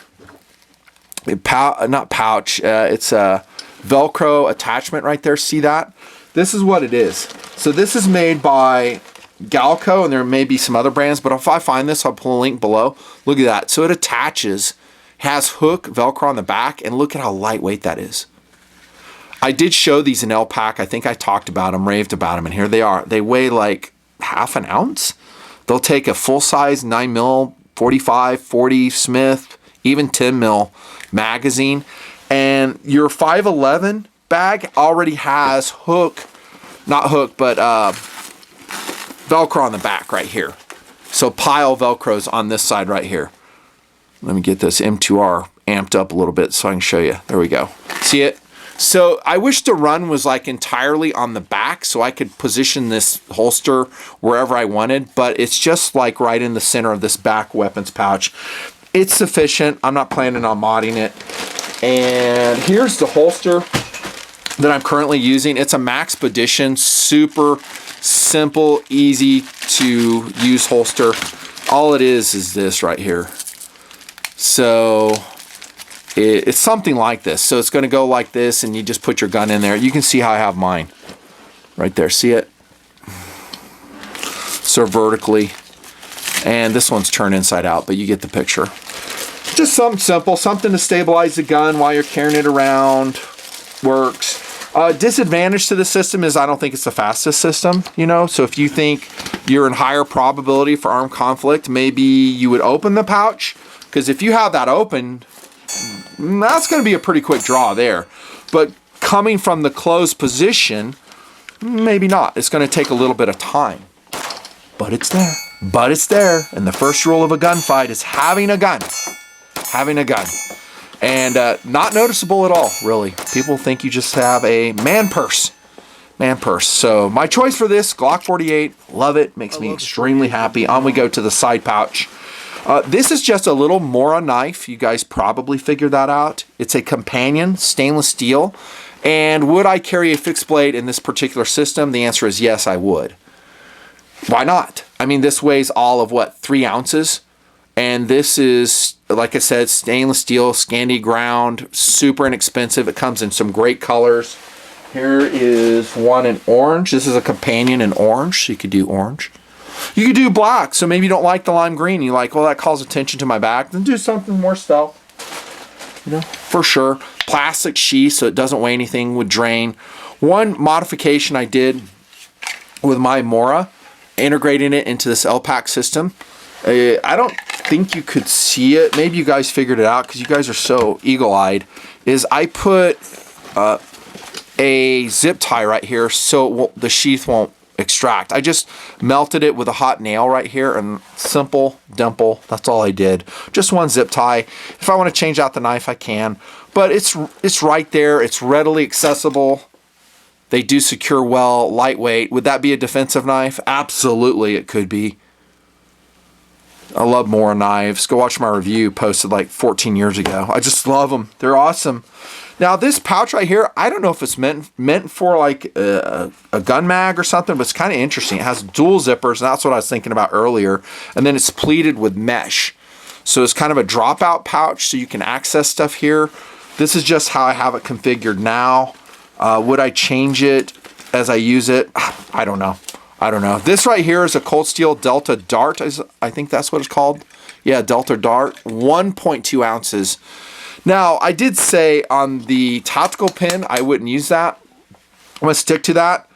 Not pouch, it's a Velcro attachment right there. See that? This is what it is. So this is made by Galco, and there may be some other brands, but if I find this, I'll pull a link below. Look at that. So it attaches, has hook Velcro on the back, and look at how lightweight that is. I did show these in L-Pack. I think I talked about them, raved about them, and here they are. They weigh like half an ounce. They'll take a full-size 9mm, 45, 40 Smith, even 10 mil magazine, and your 511 bag already has Velcro on the back right here. So pile Velcros on this side right here. Let me get this M2R amped up a little bit so I can show you. There we go. See it? So I wish the run was like entirely on the back so I could position this holster wherever I wanted, but it's just like right in the center of this back weapons pouch. It's sufficient. I'm not planning on modding it. And here's the holster that I'm currently using. It's a Maxpedition, super simple, easy to use holster. All it is this right here. So it's something like this. So it's going to go like this, and you just put your gun in there. You can see how I have mine right there. See it? So vertically. And this one's turned inside out, but you get the picture. Just something simple, something to stabilize the gun while you're carrying it around. Works. Disadvantage to the system is I don't think it's the fastest system, you know. So if you think you're in higher probability for armed conflict, maybe you would open the pouch. Because if you have that open, that's going to be a pretty quick draw there. But coming from the closed position, maybe not. It's going to take a little bit of time. But it's there. But it's there. And the first rule of a gunfight is having a gun. Having a gun. And not noticeable at all, really. People think you just have a man purse. Man purse. So my choice for this, Glock 48. Love it. Makes me extremely happy. On we go to the side pouch. This is just a little Mora knife. You guys probably figured that out. It's a companion, stainless steel. And would I carry a fixed blade in this particular system? The answer is yes, I would. Why not? I mean, this weighs all of what, 3 ounces? And this is, like I said, stainless steel, Scandi ground, super inexpensive. It comes in some great colors. Here is one in orange. This is a companion in orange, so you could do orange. You could do black, so maybe you don't like the lime green. You like, well, that calls attention to my back. Then do something more stealth. You know, for sure. Plastic sheath, so it doesn't weigh anything, would drain. One modification I did with my Mora, integrating it into this LPAC system. I don't think you could see it. Maybe you guys figured it out because you guys are so eagle-eyed. Is I put a zip tie right here so the sheath won't extract. I just melted it with a hot nail right here, and simple, dimple. That's all I did. Just one zip tie. If I want to change out the knife, I can. But it's right there. It's readily accessible. They do secure well, lightweight. Would that be a defensive knife? Absolutely, it could be. I love Mora knives. Go watch my review posted like 14 years ago. I just love them. They're awesome. Now this pouch right here, I don't know if it's meant for like a gun mag or something, but it's kind of interesting. It has dual zippers, and that's what I was thinking about earlier. And then it's pleated with mesh. So it's kind of a dropout pouch, so you can access stuff here. This is just how I have it configured now. Would I change it as I use it? I don't know. I don't know. This right here is a Cold Steel Delta Dart. I think that's what it's called. Yeah, Delta Dart. 1.2 ounces. Now, I did say on the tactical pin, I wouldn't use that. I'm going to stick to that.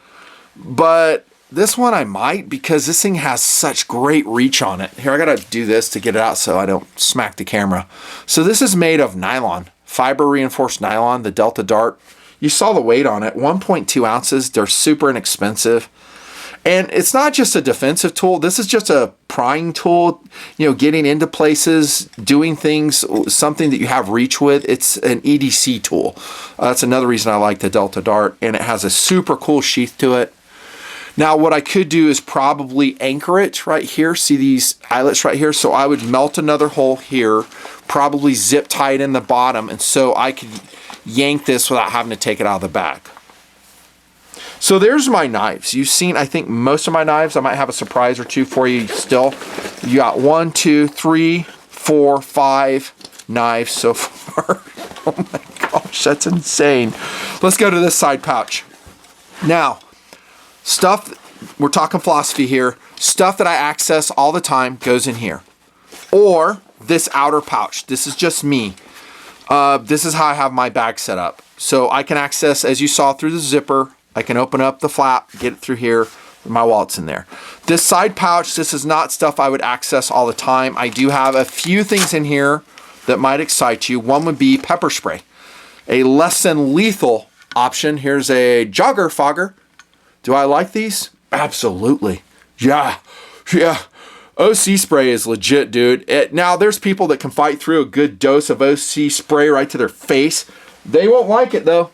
But this one I might, because this thing has such great reach on it. Here, I got to do this to get it out so I don't smack the camera. So this is made of nylon. Fiber reinforced nylon, the Delta Dart. You saw the weight on it. 1.2 ounces. They're super inexpensive. And it's not just a defensive tool. This is just a prying tool, you know, getting into places, doing things, something that you have reach with. It's an EDC tool. That's another reason I like the Delta Dart. And it has a super cool sheath to it. Now, what I could do is probably anchor it right here. See these eyelets right here? So I would melt another hole here, probably zip tie it in the bottom. And so I could yank this without having to take it out of the back. So there's my knives. You've seen, I think, most of my knives. I might have a surprise or two for you still. You got 1, 2, 3, 4, 5 knives so far. Oh my gosh, that's insane. Let's go to this side pouch. Now, stuff, we're talking philosophy here. Stuff that I access all the time goes in here. Or this outer pouch. This is just me. This is how I have my bag set up. So I can access, as you saw, through the zipper. I can open up the flap, get it through here. My wallet's in there. This side pouch, this is not stuff I would access all the time. I do have a few things in here that might excite you. One would be pepper spray. A less than lethal option. Here's a jogger fogger. Do I like these? Absolutely. Yeah. OC spray is legit, dude. Now, there's people that can fight through a good dose of OC spray right to their face. They won't like it, though.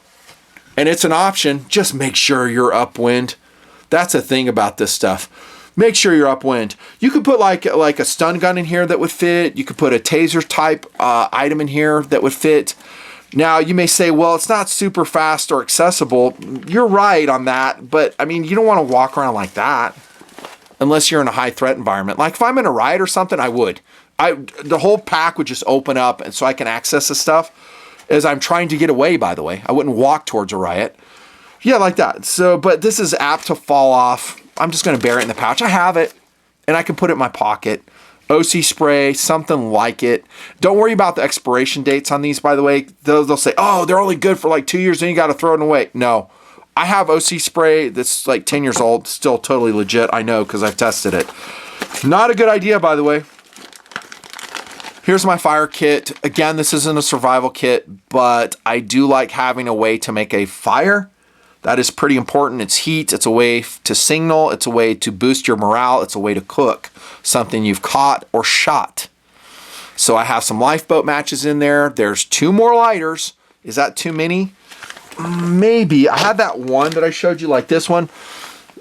and it's an option. Just make sure you're upwind. That's a thing about this stuff. Make sure you're upwind. You could put like a stun gun in here that would fit. You could put a taser type item in here that would fit. Now, you may say, well, it's not super fast or accessible. You're right on that, but I mean, you don't want to walk around like that unless you're in a high threat environment. Like if I'm in a riot or something, I would. The whole pack would just open up and so I can access the stuff as I'm trying to get away, by the way. I wouldn't walk towards a riot. Yeah, like that. So, but this is apt to fall off. I'm just going to bury it in the pouch. I have it, and I can put it in my pocket. OC spray, something like it. Don't worry about the expiration dates on these, by the way. They'll say, oh, they're only good for like 2 years, then you got to throw it away. No. I have OC spray that's like 10 years old. Still totally legit. I know because I've tested it. Not a good idea, by the way. Here's my fire kit. Again, this isn't a survival kit, but I do like having a way to make a fire. That is pretty important. It's heat. It's a way to signal. It's a way to boost your morale. It's a way to cook something you've caught or shot. So I have some lifeboat matches in there. There's 2 more lighters. Is that too many? Maybe. I had that one that I showed you, like this one.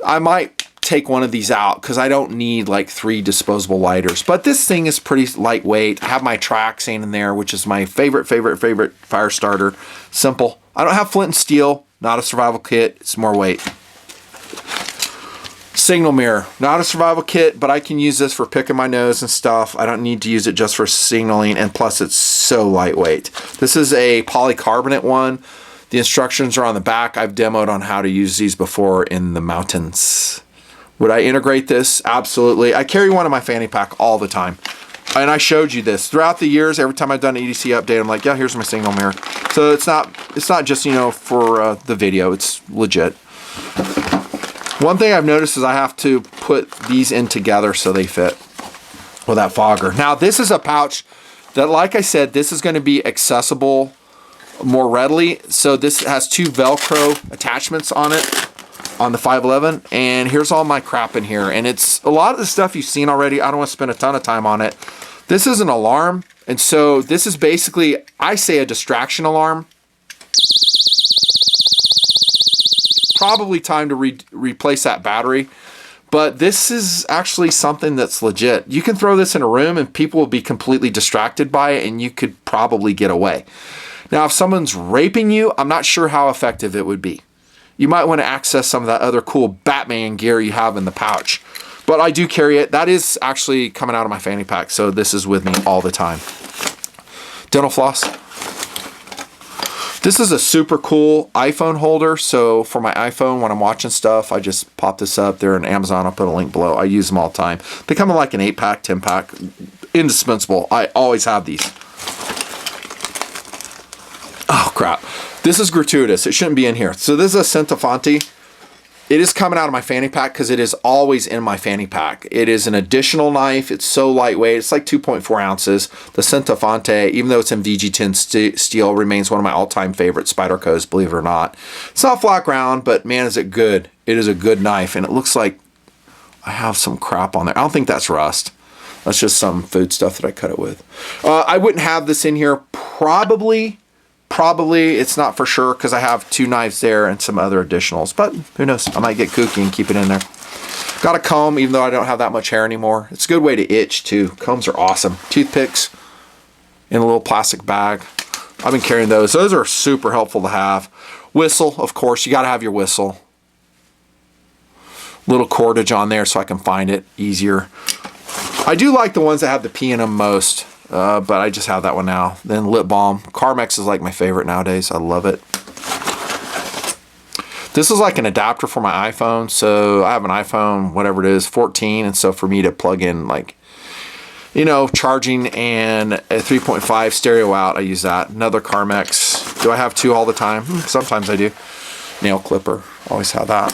I might take one of these out because I don't need like 3 disposable lighters. But this thing is pretty lightweight. I have my Traxane in there, which is my favorite fire starter. Simple. I don't have flint and steel. Not a survival kit. It's more weight. Signal mirror. Not a survival kit, but I can use this for picking my nose and stuff. I don't need to use it just for signaling, and plus it's so lightweight. This is a polycarbonate one. The instructions are on the back. I've demoed on how to use these before in the mountains. Would I integrate this? Absolutely. I carry one in my fanny pack all the time. And I showed you this throughout the years. Every time I've done an EDC update, I'm like, yeah, here's my signal mirror. So it's not just, you know, for the video. It's legit. One thing I've noticed is I have to put these in together so they fit with that fogger. Now, this is a pouch that, like I said, this is going to be accessible more readily. So this has 2 Velcro attachments on it on the 511, and here's all my crap in here. And it's a lot of the stuff you've seen already. I don't want to spend a ton of time on it. This is an alarm, and so this is basically, I say, a distraction alarm. Probably time to replace that battery, but this is actually something that's legit. You can throw this in a room and people will be completely distracted by it, and you could probably get away. Now, if someone's raping you, I'm not sure how effective it would be. You might want to access some of that other cool Batman gear you have in the pouch. But I do carry it. That is actually coming out of my fanny pack, so this is with me all the time. Dental floss. This is a super cool iPhone holder. So for my iPhone, when I'm watching stuff, I just pop this up. They're on Amazon. I'll put a link below. I use them all the time. They come in like an 8-pack, 10-pack. Indispensable. I always have these. Oh, crap. This is gratuitous. It shouldn't be in here. So this is a Nutnfancy. It is coming out of my fanny pack because it is always in my fanny pack. It is an additional knife. It's so lightweight. It's like 2.4 ounces. The Nutnfancy, even though it's in VG10 steel, remains one of my all-time favorite Spydercos, believe it or not. It's not flat ground, but man, is it good. It is a good knife, and it looks like I have some crap on there. I don't think that's rust. That's just some food stuff that I cut it with. I wouldn't have this in here probably. It's not for sure because I have 2 knives there and some other additionals, but who knows? I might get kooky and keep it in there. Got a comb, even though I don't have that much hair anymore. It's a good way to itch too. Combs are awesome. Toothpicks in a little plastic bag. I've been carrying those. Those are super helpful to have. Whistle, of course. You got to have your whistle. Little cordage on there so I can find it easier. I do like the ones that have the P in them most. But I just have that one now. Then lip balm. Carmex is like my favorite nowadays. I love it. This is like an adapter for my iPhone. So I have an iPhone, whatever it is, 14. And so for me to plug in like, you know, charging and a 3.5 stereo out, I use that. Another Carmex. Do I have 2 all the time? Sometimes I do. Nail clipper. Always have that.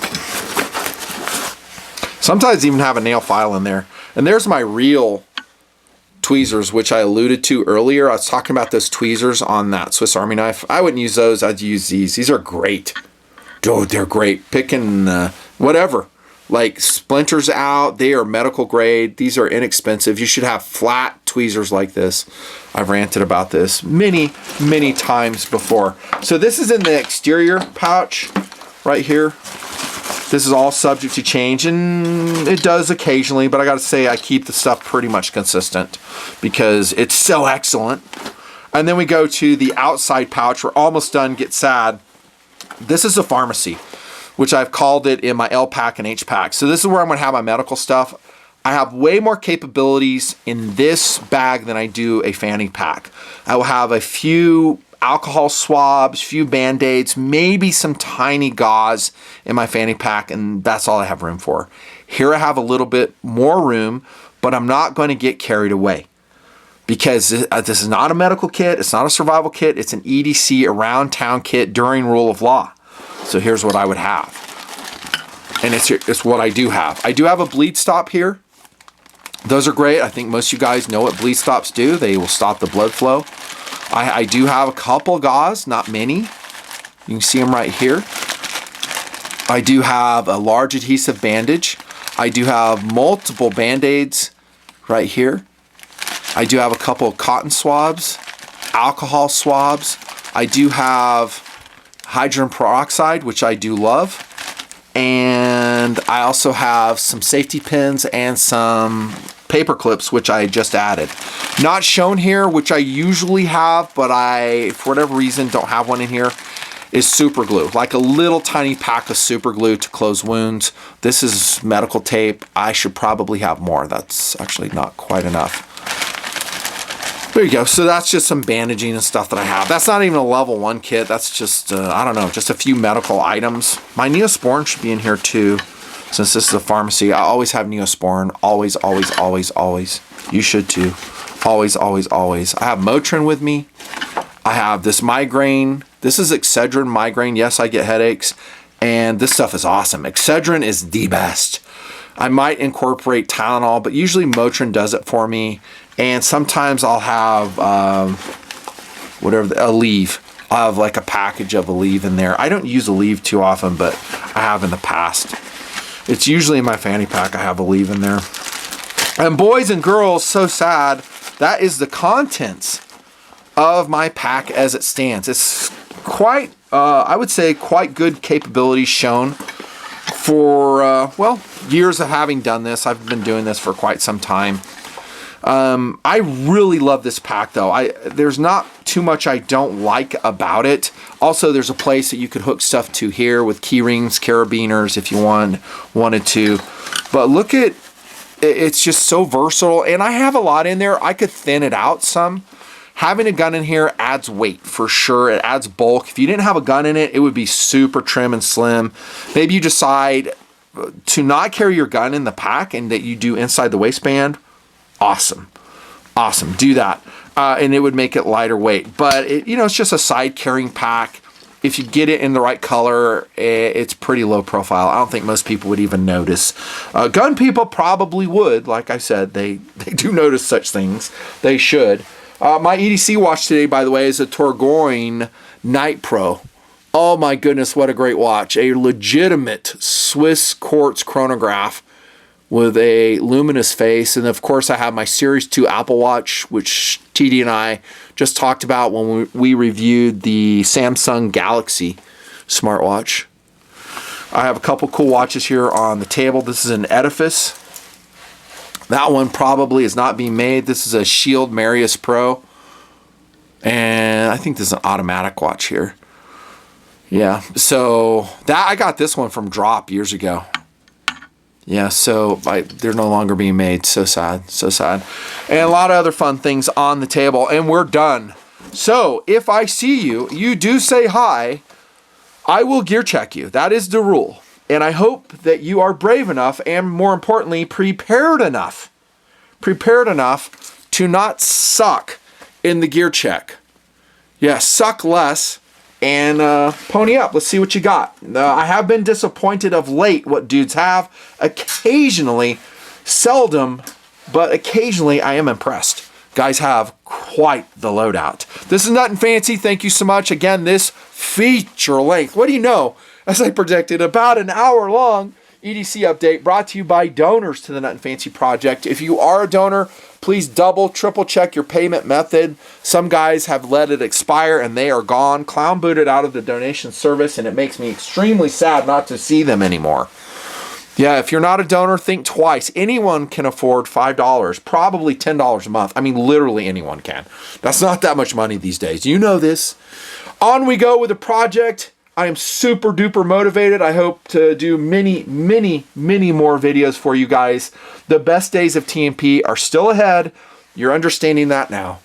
Sometimes even have a nail file in there. And there's my real tweezers, which I alluded to earlier. I was talking about those tweezers on that Swiss Army knife. I wouldn't use those. I'd use these. These are great. Dude, they're great. Picking whatever. like splinters out. They are medical grade. These are inexpensive. You should have flat tweezers like this. I've ranted about this many times before. So this is in the exterior pouch right here. This is all subject to change, and it does occasionally, but I gotta say I keep the stuff pretty much consistent because it's so excellent. And then we go to the outside pouch. We're almost done. Get sad. This is a pharmacy, which I've called it in my L pack and H pack. So this is where I'm gonna have my medical stuff. I have way more capabilities in this bag than I do a fanny pack. I will have a few alcohol swabs, few Band-Aids, maybe some tiny gauze in my fanny pack, and that's all I have room for. Here I have a little bit more room, but I'm not going to get carried away because this is not a medical kit, it's not a survival kit, it's an EDC around town kit during rule of law. So here's what I would have. And it's what I do have. I do have a bleed stop here. Those are great. I think most of you guys know what bleed stops do. They will stop the blood flow. I do have a couple gauze, not many. You can see them right here. I do have a large adhesive bandage. I do have multiple Band-Aids right here. I do have a couple of cotton swabs, alcohol swabs. I do have hydrogen peroxide, which I do love. And I also have some safety pins and some paper clips, which I just added. Not shown here, which I usually have, but I, for whatever reason, don't have one in here, is super glue. Like a little tiny pack of super glue to close wounds. This is medical tape. I should probably have more. That's actually not quite enough. There you go. So that's just some bandaging and stuff that I have. That's not even a level 1 kit. That's just, I don't know, just a few medical items. My Neosporin should be in here too, since this is a pharmacy. I always have Neosporin. Always, always, always, always. You should too. Always, always, always. I have Motrin with me. I have this migraine. This is Excedrin migraine. Yes, I get headaches. And this stuff is awesome. Excedrin is the best. I might incorporate Tylenol, but usually Motrin does it for me. And sometimes I'll have Aleve. I'll have like a package of Aleve in there. I don't use Aleve too often, but I have in the past. It's usually in my fanny pack. I have Aleve in there. And boys and girls, so sad. That is the contents of my pack as it stands. It's quite, I would say, quite good capabilities shown for, well, years of having done this. I've been doing this for quite some time. I really love this pack though. There's not too much I don't like about it. Also, there's a place that you could hook stuff to here with key rings, carabiners if you wanted to. But look at, it's just so versatile, and I have a lot in there. I could thin it out some. Having a gun in here adds weight for sure. It adds bulk. If you didn't have a gun in it, it would be super trim and slim. Maybe you decide to not carry your gun in the pack and that you do inside the waistband. Awesome. Awesome. Do that. And it would make it lighter weight. But, it's just a side carrying pack. If you get it in the right color, it's pretty low profile. I don't think most people would even notice. Gun people probably would. Like I said, they do notice such things. They should. My EDC watch today, by the way, is a Tourgoing Night Pro. Oh my goodness, what a great watch. A legitimate Swiss quartz chronograph with a luminous face. And of course, I have my Series 2 Apple Watch, which TD and I just talked about when we reviewed the Samsung Galaxy smartwatch. I have a couple cool watches here on the table. This is an Edifice. That one probably is not being made. This is a Shield Marius Pro. And I think this is an automatic watch here. Yeah, so I got this one from Drop years ago. Yeah, so they're no longer being made. So sad, so sad. And a lot of other fun things on the table, and we're done. So if I see you, you do say hi, I will gear check you. That is the rule. And I hope that you are brave enough and, more importantly, prepared enough to not suck in the gear check. Yeah, suck less and pony up. Let's see what you got. I have been disappointed of late what dudes have. Occasionally, seldom, but occasionally I am impressed. Guys have quite the loadout. This is Nutnfancy. Thank you so much. Again, this feature length. What do you know? As I predicted, about an hour long. EDC update brought to you by donors to the Nutnfancy project. If you are a donor, please double, triple check your payment method. Some guys have let it expire and they are gone, clown booted out of the donation service, and it makes me extremely sad not to see them anymore. Yeah, if you're not a donor, think twice. Anyone can afford $5, probably $10 a month. I mean, literally anyone can. That's not that much money these days. You know this. On we go with the project. I am super duper motivated. I hope to do many, many, many more videos for you guys. The best days of TMP are still ahead. You're understanding that now.